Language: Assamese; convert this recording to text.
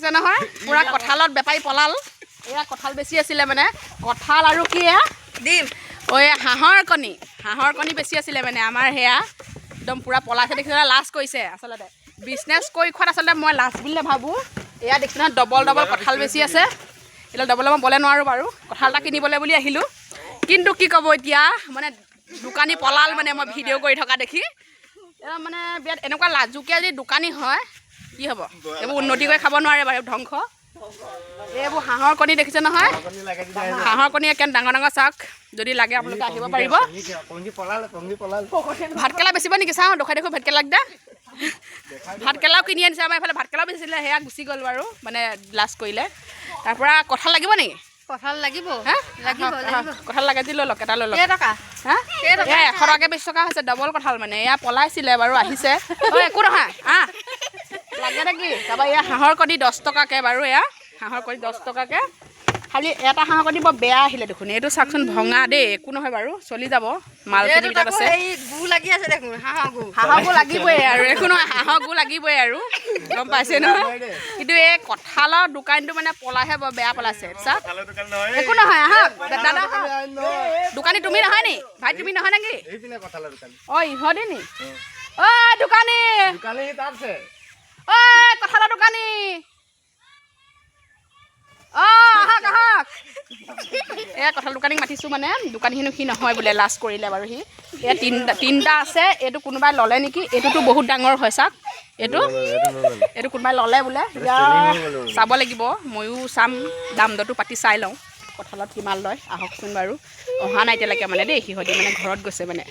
দেখিছে নহয় পুৰা কঁঠালত বেপাৰী পলাল এয়া কঁঠাল বেছি আছিলে মানে কঁঠাল আৰু কি এয়া ডিম হাঁহৰ কণী বেছি আছিলে মানে আমাৰ সেয়া একদম পুৰা পলাইছে দেখিছে লাজ কৰিছে আচলতে বিজনেছ কৰি খোৱাত আচলতে মই লাজ বুলিয়ে ভাবোঁ এয়া দেখিছে নহয় ডবল কঁঠাল বেছি আছে এতিয়া ডবল মই বলে নোৱাৰোঁ বাৰু কঁঠাল এটা কিনিবলৈ বুলি আহিলোঁ কিন্তু কি ক'ব এতিয়া মানে দোকানী পলাল মানে মই ভিডিঅ' কৰি থকা দেখি মানে বিৰাট এনেকুৱা লাজুকীয়া যদি দোকানী হয় কি হ'ব এইবোৰ উন্নতি কৰি খাব নোৱাৰে বাৰু ধ্বংস এইবোৰ হাঁহৰ কণী দেখিছে নহয় হাঁহৰ কণী একে ডাঙৰ চাওক যদি লাগে আপোনালোকে আহিব পাৰিব ভাতকেৰেলা বেচিব নেকি চাওঁ দেখুৱাই ভাতকেৰেলা কেইটা ভাতকেৰেলাও কিনি আনিছে আমাৰ এইফালে ভাতকেৰেলাও বেচিছিলে সেয়া গুচি গ'ল বাৰু মানে লাজ কৰিলে তাৰপৰা কঁঠাল লাগিব নেকি কঁঠাল লাগিব কঁঠাল লাগে যদি লৈ লওক এটা লৈ লওক হা 100 টকাকৈ 20 টকা হৈছে ডবল কঁঠাল মানে এয়া পলাইছিলে বাৰু আহিছে একো নহয় লাগে নেকি তাৰপৰা এয়া হাঁহৰ কণী 10 টকাকৈ বাৰু এয়া হাঁহৰ কণী 10 টকাকৈ খালি এটা হাঁহৰ কণী বৰ বেয়া আহিলে দেখোন এইটো চাওকচোন ভঙা দেই একো নহয় বাৰু চলি যাব মালখিনি ভিতৰত আছে হাঁহৰ গু লাগিবই আৰু একো নহয় হাঁহৰ গু লাগিবই আৰু গম পাইছে নহয় কিন্তু এই কঁঠালৰ দোকানটো মানে পলাইহে বৰ বেয়া পলাইছে চাওক একো নহয় আহক দাদা দোকানী তুমি নহয় নি ভাই তুমি নহয় নেকি ইহঁতে নি দোকানী কঁঠালৰ দোকানী আহক এয়া কঁঠাল দোকানীক মাতিছোঁ মানে দোকানীখিনি সি নহয় বোলে লাজ কৰিলে বাৰু সি এয়া তিনিটা আছে এইটো কোনোবাই ল'লে নেকি এইটোতো বহুত ডাঙৰ হয় চাওক এইটো কোনোবাই ল'লে বোলে এতিয়া চাব লাগিব ময়ো চাম দাম দৰটো পাতি চাই লওঁ কঁঠালত কিমান লয় আহকচোন বাৰু অহা নাই এতিয়ালৈকে মানে দেই সিহঁতি মানে ঘৰত গৈছে মানে